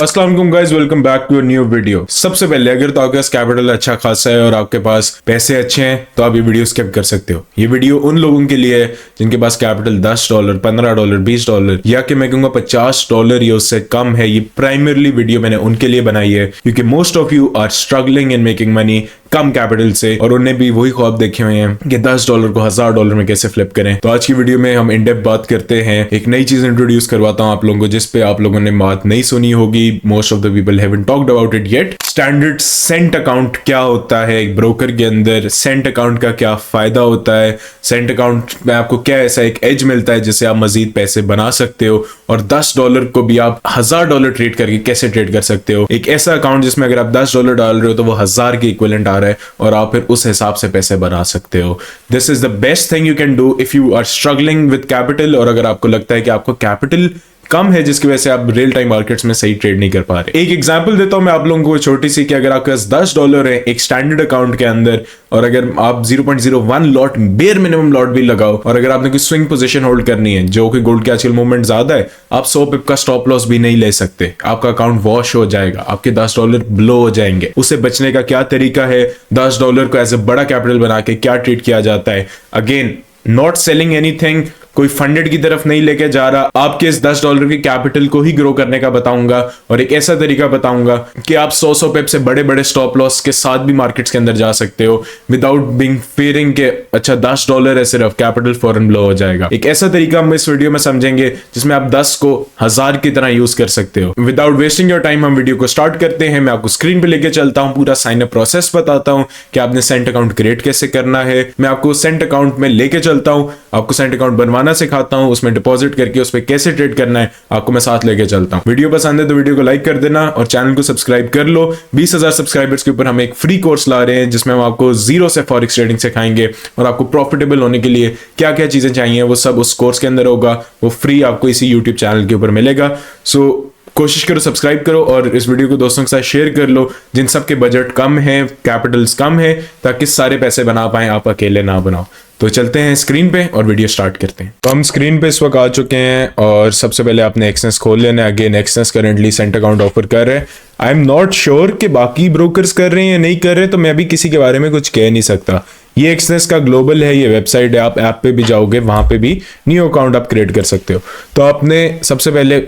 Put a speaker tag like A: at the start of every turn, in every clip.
A: अस्सलाम वालेकुम guys, welcome back to a new video. सबसे पहले अगर तो आपके पास कैपिटल अच्छा खासा है और आपके पास पैसे अच्छे हैं तो आप ये वीडियो स्किप कर सकते हो। ये वीडियो उन लोगों के लिए है जिनके पास कैपिटल $10, $15, $20 या कि मैं कहूंगा $50 या उससे कम है। ये प्राइमरली वीडियो मैंने उनके लिए बनाई है क्योंकि most of you are struggling in making money कम कैपिटल से, और उन्हें भी वही ख्वाब देखे हुए हैं कि $10 को $1000 में कैसे फ्लिप करें। तो आज की वीडियो में हम इन डेप्थ बात करते हैं। एक नई चीज इंट्रोड्यूस करवाता हूं आप लोगों को जिस पे आप लोगों ने बात नहीं सुनी होगी। Most of the people haven't talked about it yet. Standard Saint account क्या होता है एक ब्रोकर के अंदर, सेंट अकाउंट का क्या फायदा होता है, सेंट अकाउंट में आपको क्या ऐसा एक एज मिलता है जिससे आप मजीद पैसे बना सकते हो, और $10 को भी आप $1000 ट्रेड करके कैसे ट्रेड कर सकते हो। एक ऐसा अकाउंट जिसमें अगर आप $10 डाल रहे हो तो वो 1000 के इक्विवेलेंट आ रहा है और आप फिर उस हिसाब से पैसे बना सकते हो। This is the best thing you can do if you are struggling with capital, और अगर आपको लगता है कि आपको कैपिटल कम है जिसकी वजह से आप रियल टाइम मार्केट्स में सही ट्रेड नहीं कर पा रहे। एक एग्जांपल देता हूं मैं आप लोगों को छोटी सी, कि अगर आपके पास $10 है एक स्टैंडर्ड अकाउंट के अंदर, और अगर आप 0.01 लॉट बेयर मिनिमम लॉट भी लगाओ, और अगर आपने कोई स्विंग पोजीशन होल्ड करनी है जो कि गोल्ड के आजकल मूवमेंट ज्यादा है, आप 100 पिप का स्टॉप लॉस भी नहीं ले सकते। आपका अकाउंट वॉश हो जाएगा, आपके $10 ब्लो हो जाएंगे। उससे बचने का क्या तरीका है? $10 को एज ए बड़ा कैपिटल बना के क्या ट्रीट किया जाता है? अगेन, नॉट सेलिंग एनीथिंग, कोई फंडेड की तरफ नहीं लेके जा रहा, आपके इस $10 के कैपिटल को ही ग्रो करने का बताऊंगा, और एक ऐसा तरीका बताऊंगा कि आप 100 पिप से बड़े बड़े स्टॉप लॉस के साथ भी मार्केट्स के अंदर जा सकते हो विदाउट बीइंग फियरिंग के अच्छा $10 है सिर्फ, कैपिटल फौरन ब्लो हो जाएगा। एक ऐसा तरीका हम इस वीडियो में समझेंगे जिसमें आप 10 को 1000 की तरह यूज कर सकते हो। विदाउट वेस्टिंग योर टाइम हम वीडियो को स्टार्ट करते हैं। मैं आपको स्क्रीन पे लेके चलता हूं, पूरा साइन अप प्रोसेस बताता हूं कि आपने सेंट अकाउंट क्रिएट कैसे करना है। मैं आपको सेंट अकाउंट में लेके चलता हूं, आपको सेंट अकाउंट बनवाना सिखाता हूं, उसमें डिपॉजिट करके उस पर कैसे ट्रेड करना है आपको मैं साथ लेके चलता हूं। वीडियो पसंद है तो वीडियो को लाइक कर देना और चैनल को सब्सक्राइब कर लो। 20,000 सब्सक्राइबर्स के ऊपर हम एक फ्री कोर्स ला रहे हैं जिसमें हम आपको जीरो से फॉरेक्स ट्रेडिंग सिखाएंगे, और आपको प्रॉफिटेबल होने के लिए क्या क्या चीजें चाहिए वो सब उस कोर्स के अंदर होगा। वो फ्री आपको इसी यूट्यूब चैनल के ऊपर मिलेगा। सो कोशिश करो, सब्सक्राइब करो और इस वीडियो को दोस्तों के साथ शेयर कर लो जिन सब के बजट कम है, कैपिटल्स कम है, ताकि सारे पैसे बना पाए, आप अकेले ना बनाओ। तो चलते हैं स्क्रीन पे और वीडियो स्टार्ट करते हैं। तो हम स्क्रीन पे इस वक्त आ चुके हैं और सबसे पहले आपने एक्सनेस खोल लेना है। Again Exness currently Saint account offer कर रहे हैं। आई एम नॉट श्योर कि बाकी ब्रोकर्स कर रहे हैं या नहीं कर रहे, तो मैं अभी किसी के बारे में कुछ कह नहीं सकता। ये एक्सनेस का ग्लोबल है, ये वेबसाइट है, आप ऐप पे भी जाओगे वहां पे भी न्यू अकाउंट आप क्रिएट कर सकते हो। तो आपने सबसे पहले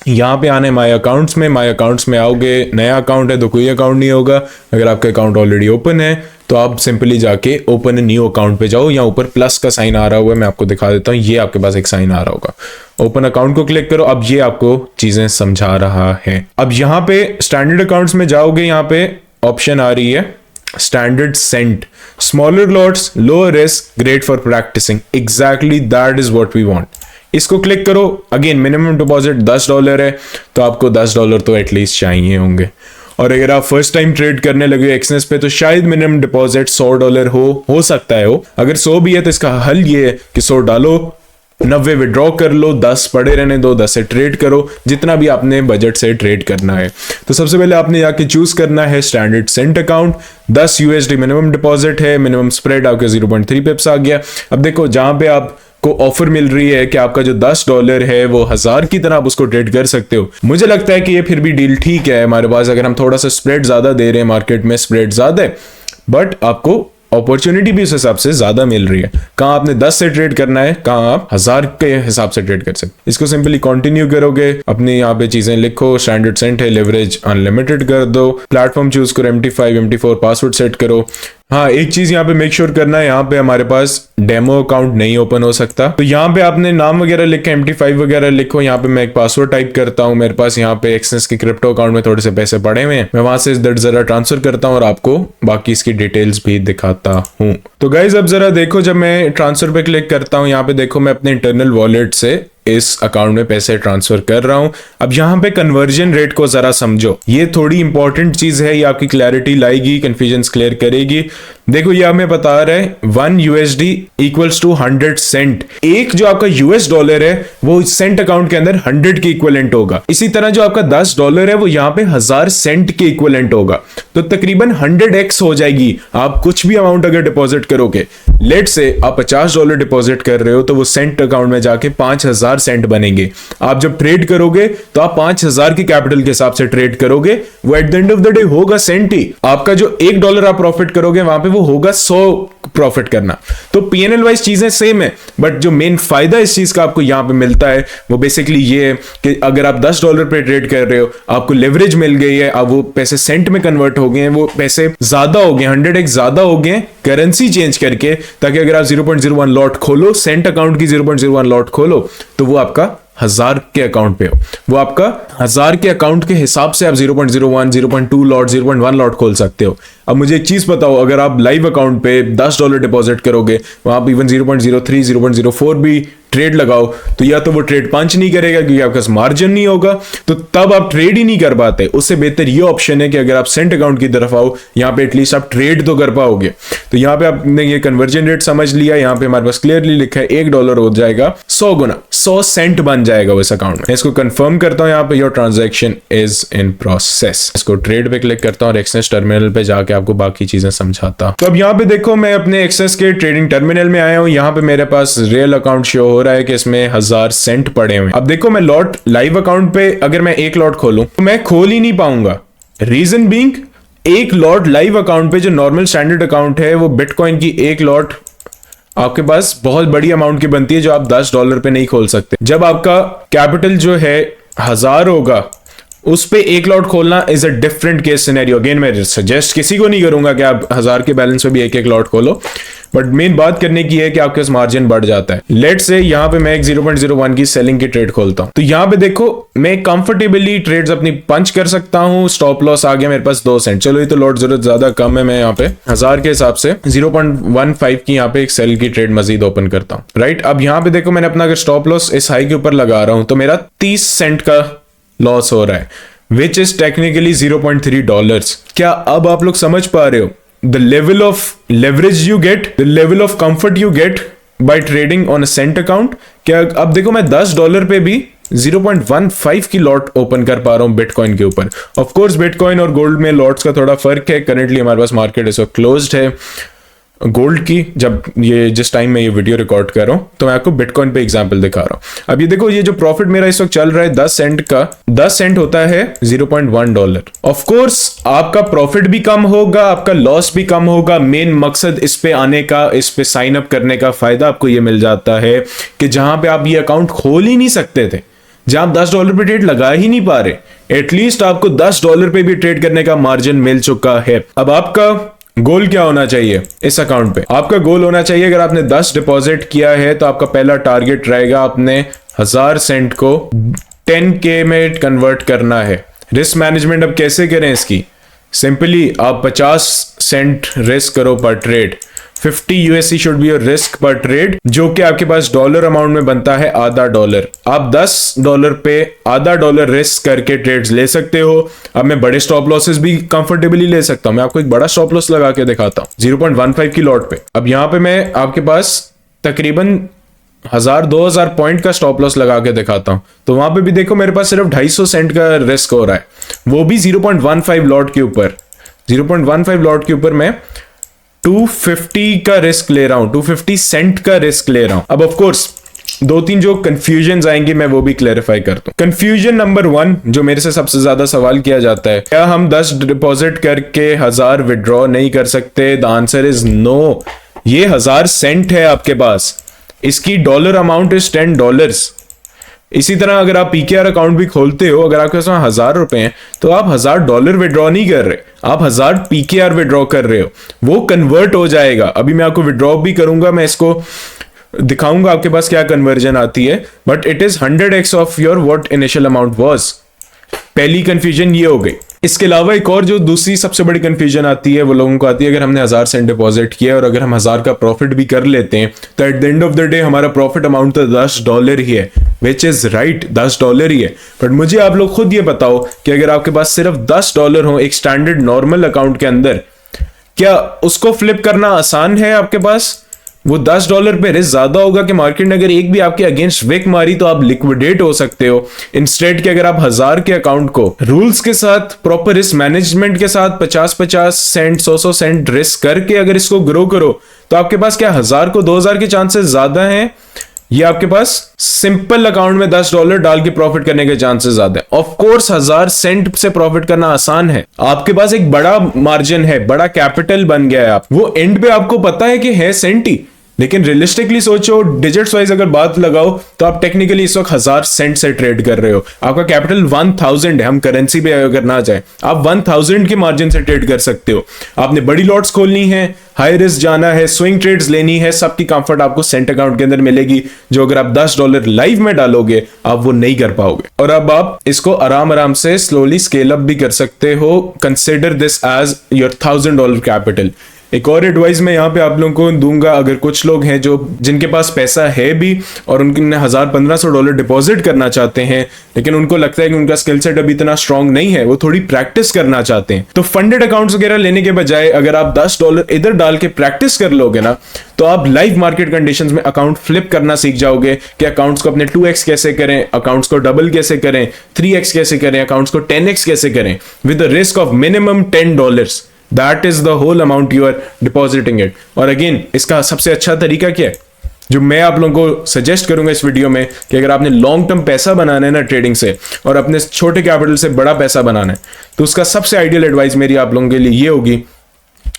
A: यहाँ पे आने माई अकाउंट्स में आओगे। नया अकाउंट है तो कोई अकाउंट नहीं होगा। अगर आपका अकाउंट ऑलरेडी ओपन है तो आप सिंपली जाके ओपन न्यू अकाउंट पे जाओ। यहाँ ऊपर प्लस का साइन आ रहा हुआ है, मैं आपको दिखा देता हूँ। ये आपके पास एक साइन आ रहा होगा, ओपन अकाउंट को क्लिक करो। अब ये आपको चीजें समझा रहा है। अब यहाँ पे स्टैंडर्ड अकाउंट्स में जाओगे, यहाँ पे ऑप्शन आ रही है standard cent, smaller lots, lower risk, great for practising. Exactly that is what we want. इसको क्लिक करो। अगेन मिनिमम डिपॉजिट $10 है तो आपको $10 तो एटलीस्ट चाहिए होंगे, और अगर आप फर्स्ट टाइम ट्रेड करने लगे एक्सनेस पे तो शायद मिनिमम डिपॉजिट $100 हो सकता है हो। अगर 100 भी है तो इसका हल ये है कि 100 डालो, 90 विड्रॉ कर लो, 10 पड़े रहने दो, 10 से ट्रेड करो, जितना भी आपने बजट से ट्रेड करना है। तो सबसे पहले आपने जाके चूज करना है standard Saint account. $10 USD minimum deposit है, मिनिमम स्प्रेड आपके 0.3 पिप्स आ गया। अब देखो जहां पे आप को ऑफर मिल रही है कि आपका जो $10 है वो 1000 की तरह आप उसको ट्रेड कर सकते हो। मुझे लगता है कि ये फिर भी डील ठीक है हमारे पास। अगर हम थोड़ा सा स्प्रेड ज्यादा दे रहे हैं, मार्केट में स्प्रेड ज्यादा है, बट आपको अपॉर्चुनिटी भी उस हिसाब से ज्यादा मिल रही है। कहाँ आपने 10 से ट्रेड करना है, कहाँ आप 1000 के हिसाब से ट्रेड कर सकते। इसको सिंपली कंटिन्यू करोगे, अपनी यहाँ पे चीजें लिखो। स्टैंडर्ड सेंट है, लेवरेज अनलिमिटेड कर दो, प्लेटफॉर्म चूज करो, MT5 MT4 पासवर्ड सेट करो। हाँ, एक चीज यहाँ पे मेक श्योर करना है, यहाँ पे हमारे पास डेमो अकाउंट नहीं ओपन हो सकता। तो यहाँ पे आपने नाम वगैरह लिखा, MT5 वगैरह लिखो। यहाँ पे मैं एक पासवर्ड टाइप करता हूँ। मेरे पास यहाँ पे एक्सनेस के क्रिप्टो अकाउंट में थोड़े से पैसे पड़े हुए हैं, मैं वहां से जरा ट्रांसफर करता हूँ और आपको बाकी इसकी डिटेल्स भी दिखाता हूँ। तो गाइज अब जरा देखो, जब मैं ट्रांसफर पे क्लिक करता हूँ, यहाँ पे देखो मैं अपने इंटरनल वॉलेट से इस अकाउंट में पैसे ट्रांसफर कर रहा हूं। अब यहां पे कन्वर्जन रेट को जरा समझो, ये थोड़ी इंपॉर्टेंट चीज है, ये आपकी क्लैरिटी लाएगी, कंफ्यूजन क्लियर करेगी। देखो ये हमें बता रहा है 1 USD इक्वल्स टू 100 सेंट। एक जो आपका US डॉलर है वो सेंट अकाउंट के अंदर 100 के इक्विवेलेंट होगा। इसी तरह जो आपका $10 है वो यहाँ पे 1000 सेंट के इक्विवेलेंट होगा। तो तकरीबन 100x हो जाएगी आप कुछ भी अमाउंट अगर डिपॉजिट करोगे। लेट से आप $50 डिपॉजिट कर रहे हो तो वो सेंट अकाउंट में जाके 5000 सेंट बनेंगे। आप जब ट्रेड करोगे तो आप 5000 की कैपिटल के हिसाब से ट्रेड करोगे, वो at the end of the day होगा सेंट ही। आपका जो $1 आप प्रॉफिट करोगे वहां पे वो होगा 100 प्रॉफिट करना। तो PNL वाइज चीजें सेम है, बट जो मेन फायदा इस चीज का आपको यहां पे मिलता है वो बेसिकली ये है कि अगर आप $10 पे ट्रेड कर रहे हो, आपको लेवरेज मिल गई है, अब वो पैसे सेंट में कन्वर्ट हो गए हैं, वो पैसे ज्यादा हो गए, 100x ज्यादा हो गए करेंसी चेंज करके, ताकि अगर आप 0.01 लॉट खोलो, सेंट अकाउंट की 0.01 लॉट खोलो तो वो आपका 1000 के अकाउंट पे हो। वो आपका 1000 के अकाउंट के हिसाब से आप 0.01, 0.2 लॉट, 0.1 लॉट खोल सकते हो। अब मुझे एक चीज बताओ, अगर आप लाइव अकाउंट पे $10 डिपॉजिट करोगे, वहां आप इवन 0.03, 0.04 भी ट्रेड लगाओ, तो या तो वो ट्रेड पंच नहीं करेगा क्योंकि आपके पास मार्जिन नहीं होगा, तो तब आप ट्रेड ही नहीं कर पाते। उससे बेहतर ये ऑप्शन है कि अगर आप सेंट अकाउंट की तरफ आओ, यहाँ पे एटलीस्ट आप ट्रेड तो कर पाओगे। तो यहाँ पे आपने ये कन्वर्जन रेट समझ लिया, यहाँ पे हमारे पास क्लियरली लिखा है $1 हो जाएगा 100 गुना, 100 सेंट बन जाएगा उस अकाउंट में। इसको कंफर्म करता हूँ, यहाँ पे your transaction is in process. इसको ट्रेड पे क्लिक करता हूँ और एक्सेस टर्मिनल पे जाके आपको बाकी चीजें समझाता। तो अब यहाँ पे देखो मैं अपने एक्सेस के ट्रेडिंग टर्मिनल में आया हूँ। यहाँ पे मेरे पास रियल अकाउंट शो हो रहा है कि इसमें 1000 सेंट पड़े हुए। अब देखो मैं लॉट लाइव अकाउंट पे अगर मैं एक लॉट खोलूं तो मैं खोल ही नहीं पाऊंगा। रीजन बीइंग, एक लॉट लाइव अकाउंट पे जो नॉर्मल स्टैंडर्ड अकाउंट है वो बिटकॉइन की एक लॉट आपके पास बहुत बड़ी अमाउंट की बनती है जो आप $10 पे नहीं खोल सकते। जब आपका कैपिटल जो है 1000 होगा उस पे एक लॉट खोलना is a different case scenario. Again मैं सजेस्ट किसी को नहीं करूंगा कि आप 1000 के बैलेंस पे भी एक लॉट खोलो, बट मेन बात करने की है कि आपके पास मार्जिन बढ़ जाता है। लेट से यहाँ पे मैं एक 0.01 की सेलिंग की ट्रेड खोलता हूँ, तो यहाँ पे देखो मैं कंफर्टेबली ट्रेड्स अपनी पंच कर सकता हूँ। स्टॉप लॉस आ गया मेरे पास 2 सेंट। चलो ये तो लॉट जरूरत ज्यादा कम है, मैं यहाँ पे 1000 के हिसाब से 0.15 की यहाँ पे एक सेल की ट्रेड मजीद ओपन करता हूँ। राइट, अब यहाँ पे देखो मैंने अपना अगर स्टॉप लॉस इस हाई के ऊपर लगा रहा हूँ तो मेरा 30 सेंट का लॉस हो रहा है, विच इज टेक्निकली $0.3। क्या अब आप लोग समझ पा रहे हो the level of leverage you get, the level of comfort you get by trading on a cent account? क्या अब देखो मैं $10 पे भी 0.15 की लॉट ओपन कर पा रहा हूं बिटकॉइन के ऊपर। ऑफ कोर्स बिटकॉइन और गोल्ड में लॉट्स का थोड़ा फर्क है। करंटली हमारे पास मार्केट इस वक्त क्लोज्ड है गोल्ड की, जब ये जिस टाइम में ये वीडियो रिकॉर्ड कर रहा हूं, तो मैं आपको बिटकॉइन पे एग्जांपल दिखा रहा हूं। अब ये देखो ये जो प्रॉफिट मेरा इस वक्त चल रहा है 10 सेंट का, 10 सेंट होता है $0.1। ऑफ कोर्स आपका प्रॉफिट भी कम होगा, आपका लॉस भी कम होगा। मेन मकसद इस पे आने का, इस पे साइन अप करने का फायदा आपको ये मिल जाता है कि जहां पे आप ये अकाउंट खोल ही नहीं सकते थे, जहां आप $10 पे ट्रेड लगा ही नहीं पा रहे, एटलीस्ट आपको $10 पे भी ट्रेड करने का मार्जिन मिल चुका है। अब आपका गोल क्या होना चाहिए इस अकाउंट पे? आपका गोल होना चाहिए, अगर आपने 10 डिपॉजिट किया है तो आपका पहला टारगेट रहेगा अपने 1000 सेंट को 10K में कन्वर्ट करना है। रिस्क मैनेजमेंट अब कैसे करें इसकी? सिंपली आप 50 सेंट रिस्क करो पर trade. 50 USD should be your risk पर ट्रेड, जो कि आपके पास डॉलर अमाउंट में बनता है $0.5। आप $10 पे $0.5 रिस्क करके ट्रेड्स ले सकते हो। अब मैं बड़े स्टॉप लॉसेस भी कंफर्टेबली ले सकता हूं। मैं आपको एक बड़ा स्टॉप लॉस लगा के दिखाता हूं 0.15 की लॉट पे। अब यहां पे मैं आपके पास तकरीबन 1000-2000 पॉइंट का स्टॉप लॉस लगा के दिखाता हूं, तो वहां पे भी देखो मेरे पास सिर्फ 250 सेंट का रिस्क हो रहा है, वो भी 0.15 लॉट के ऊपर। 0.15 लॉट के ऊपर मैं 250 का रिस्क ले रहा हूं, 250 सेंट का रिस्क ले रहा हूं। अब ऑफ कोर्स 2-3 जो कंफ्यूजन आएंगे मैं वो भी क्लैरिफाई करता हूं। कंफ्यूजन नंबर 1 जो मेरे से सबसे ज्यादा सवाल किया जाता है, क्या हम 10 डिपॉजिट करके 1000 विड्रॉ नहीं कर सकते? The answer is no. ये 1000 सेंट है आपके पास, इसकी डॉलर अमाउंट इज $10। इसी तरह अगर आप PKR अकाउंट भी खोलते हो, अगर आपके पास $1000 हैं तो आप $1000 विड्रॉ नहीं कर रहे, आप 1000 PKR विड्रॉ कर रहे हो। वो कन्वर्ट हो जाएगा। अभी मैं आपको विड्रॉ भी करूंगा, मैं इसको दिखाऊंगा आपके पास क्या कन्वर्जन आती है, but it is 100x of your what initial amount was. पहली कंफ्यूजन ये हो गई। इसके अलावा एक और जो दूसरी सबसे बड़ी कंफ्यूजन आती है वो लोगों को आती है, अगर हमने 1000 सेंट डिपॉजिट किया और अगर हम 1000 का प्रॉफिट भी कर लेते हैं तो at the end of the day हमारा प्रॉफिट अमाउंट तो $10 ही है, विच इज राइट, $10 ही है। बट मुझे आप लोग खुद ये बताओ कि अगर आपके पास सिर्फ $10 हो एक स्टैंडर्ड नॉर्मल अकाउंट के अंदर, क्या उसको फ्लिप करना आसान है आपके पास? वो $10 पे रिस्क ज्यादा होगा कि मार्केट ने अगर एक भी आपके अगेंस्ट विक मारी तो आप लिक्विडेट हो सकते हो। इंस्टेड के अगर आप 1000 के अकाउंट को रूल्स के साथ, प्रॉपर रिस्क मैनेजमेंट के साथ 50-50 सेंट 100 सेंट रिस्क करके अगर इसको ग्रो करो तो आपके पास क्या 1000 को 2000 के चांसेस ज्यादा हैं, ये आपके पास सिंपल अकाउंट में $10 डाल के प्रॉफिट करने के चांसेस ज्यादा है। ऑफ कोर्स 1000 सेंट से प्रॉफिट करना आसान है, आपके पास एक बड़ा मार्जिन है, बड़ा कैपिटल बन गया है। आप वो एंड पे आपको पता है कि है सेंट ही, लेकिन रियलिस्टिकली सोचो, डिजिट्स वाइज अगर बात लगाओ तो आप टेक्निकली इस वक्त 1000 सेंट से ट्रेड कर रहे हो। आपका कैपिटल 1000 है, हम करेंसी पे अगर ना जाए आप 1000 के मार्जिन से ट्रेड कर सकते हो। आपने बड़ी लॉट्स खोलनी है, हाई रिस्क जाना है, स्विंग ट्रेड्स लेनी है, सबकी कंफर्ट आपको सेंट अकाउंट के अंदर मिलेगी, जो अगर आप $10 लाइव में डालोगे आप वो नहीं कर पाओगे। और अब आप इसको आराम आराम से स्लोली स्केल अप भी कर सकते हो। Consider this as your $1000 capital. एक और एडवाइस मैं यहाँ पे आप लोगों को दूंगा, अगर कुछ लोग हैं जो जिनके पास पैसा है भी और उनके $1000-1500 डिपॉजिट करना चाहते हैं, लेकिन उनको लगता है कि उनका स्किल सेट अभी इतना स्ट्रांग नहीं है, वो थोड़ी प्रैक्टिस करना चाहते हैं, तो फंडेड अकाउंट्स वगैरह लेने के बजाय अगर आप $10 इधर डाल के प्रैक्टिस कर लोगे ना, तो आप लाइव मार्केट कंडीशंस में अकाउंट फ्लिप करना सीख जाओगे कि अकाउंट्स को अपने 2x कैसे करें, अकाउंट्स को डबल कैसे करें, 3x कैसे करें, अकाउंट्स को 10x कैसे करें with the risk of minimum $10। That is the whole amount you are depositing it। और अगेन इसका सबसे अच्छा तरीका क्या है जो मैं आप लोगों को सजेस्ट करूंगा इस वीडियो में, कि अगर आपने लॉन्ग टर्म पैसा बनाना है ना ट्रेडिंग से, और अपने छोटे कैपिटल से बड़ा पैसा बनाना है, तो उसका सबसे आइडियल एडवाइस मेरी आप लोगों के लिए ये होगी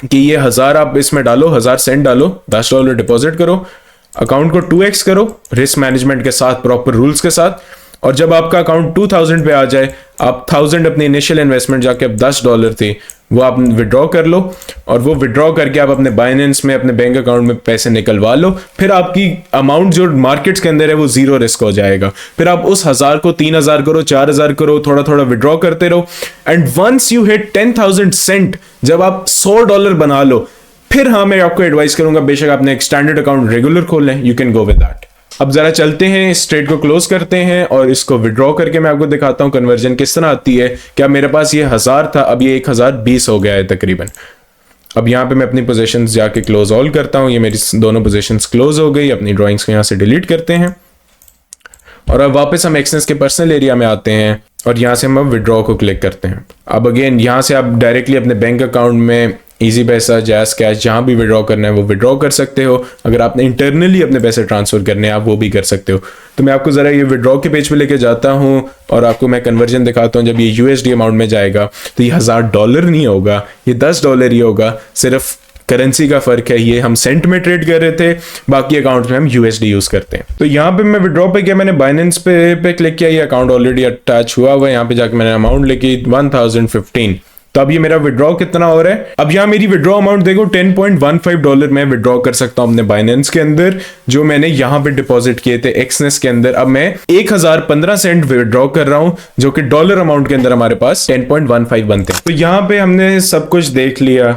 A: कि ये 1000 आप इसमें डालो, 1000 सेंट डालो, $10 डिपॉजिट करो, अकाउंट को 2x करो रिस्क मैनेजमेंट के साथ, प्रॉपर रूल्स के साथ, और जब आपका अकाउंट 2000 पे आ जाए, आप 1000 अपनी इनिशियल इन्वेस्टमेंट जाके अब $10 थी वो आप विड्रॉ कर लो, और वो विड्रॉ करके आप अपने बाइनेंस में, अपने बैंक अकाउंट में पैसे निकलवा लो। फिर आपकी अमाउंट जो मार्केट्स के अंदर है वो जीरो रिस्क हो जाएगा। फिर आप उस 1000 को 3000 करो, 4000 करो, थोड़ा थोड़ा विड्रॉ करते रहो, and once you hit 10,000 cent, जब आप $100 बना लो, फिर हाँ मैं आपको एडवाइस करूंगा बेशक आपने एक स्टैंडर्ड अकाउंट रेगुलर खोल लें, you can go with that. अब जरा चलते हैं, इस ट्रेड को क्लोज करते हैं और इसको विड्रॉ करके मैं आपको दिखाता हूं कन्वर्जन किस तरह आती है। क्या मेरे पास ये 1000 था, अब ये 1020 हो गया है तकरीबन। अब यहाँ पे मैं अपनी पोजीशंस जाके क्लोज ऑल करता हूँ, ये मेरी दोनों पोजीशंस क्लोज हो गई। अपनी ड्राइंग्स को यहाँ से डिलीट करते हैं और अब वापस हम एक्सनेस के पर्सनल एरिया में आते हैं और यहाँ से हम अब विड्रॉ को क्लिक करते हैं। अब अगेन यहाँ से आप डायरेक्टली अपने बैंक अकाउंट में इजी पैसा, जैस कैश, जहां भी विड्रॉ करना है वो विड्रॉ कर सकते हो। अगर आपने इंटरनली अपने पैसे ट्रांसफर करने हैं आप वो भी कर सकते हो। तो मैं आपको जरा ये विड्रॉ के पेज पे लेके जाता हूं और आपको मैं कन्वर्जन दिखाता हूं। जब ये USD अमाउंट में जाएगा तो ये $1000 नहीं होगा, ये $10 ही होगा। सिर्फ करेंसी का फर्क है, ये हम सेंट में ट्रेड कर रहे थे, बाकी अकाउंट्स में हम USD यूज करते हैं। तो यहाँ पे मैं विड्रॉ पे किया, मैंने बाइनेंस पे क्लिक किया, ये अकाउंट ऑलरेडी अटैच हुआ हुआ है। यहाँ पे जाकर मैंने अमाउंट लिखी 1015। तो अब ये मेरा विड्रॉ कितना हो रहा है, अब यहाँ मेरी विड्रॉ अमाउंट देखो $10.15 मैं विड्रॉ कर सकता हूँ अपने बाइनेंस के अंदर, जो मैंने यहाँ पे डिपॉजिट किए थे एक्सनेस के अंदर। अब मैं 1015 सेंट विड्रॉ कर रहा हूँ, जो कि डॉलर अमाउंट के अंदर हमारे पास 10.15 बनते हैं। तो यहाँ पे हमने सब कुछ देख लिया,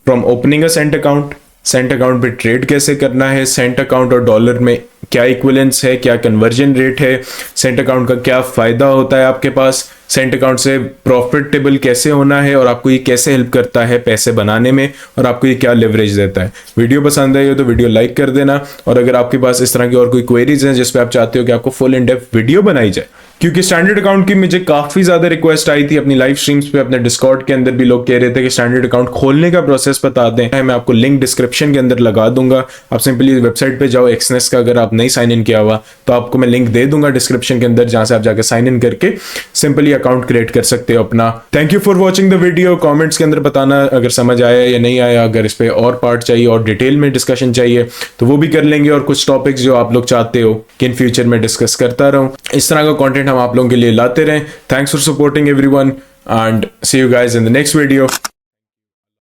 A: from opening a saint account, Saint account पे ट्रेड कैसे करना है, सेंट अकाउंट और डॉलर में क्या इक्विवेलेंस है, क्या कन्वर्जन रेट है, सेंट अकाउंट का क्या फायदा होता है आपके पास, सेंट अकाउंट से प्रॉफिटेबल कैसे होना है और आपको ये कैसे हेल्प करता है पैसे बनाने में, और आपको ये क्या लिवरेज देता है। वीडियो पसंद आई हो तो वीडियो लाइक कर देना, और अगर आपके पास इस तरह की और कोई क्वेरीज हैं जिस पे आप चाहते हो कि आपको फुल इन डेप्थ वीडियो बनाई जाए, क्योंकि स्टैंडर्ड अकाउंट की मुझे काफी ज्यादा रिक्वेस्ट आई थी अपनी लाइव स्ट्रीम्स पे, अपने डिस्कॉर्ड के अंदर भी लोग कह रहे थे कि स्टैंडर्ड अकाउंट खोलने का प्रोसेस बता दें। मैं आपको लिंक डिस्क्रिप्शन के अंदर लगा दूंगा, आप सिंपली वेबसाइट पे जाओ एक्सनेस का, अगर आप नहीं साइन इन किया हुआ तो आपको मैं लिंक दे दूंगा डिस्क्रिप्शन के अंदर, जहां से आप जाकर साइन इन करके सिंपली अकाउंट क्रिएट कर सकते हो अपना। Thank you for watching the video. Comments के अंदर बताना अगर समझ आया या नहीं आया, अगर इस पे और पार्ट चाहिए और डिटेल में डिस्कशन चाहिए तो वो भी कर लेंगे, और कुछ टॉपिक्स जो आप लोग चाहते हो कि इन फ्यूचर में डिस्कस करता रहूं, इस तरह का कंटेंट हम आप लोगों के लिए लाते रहें। Thanks for supporting everyone and see you guys in the next video.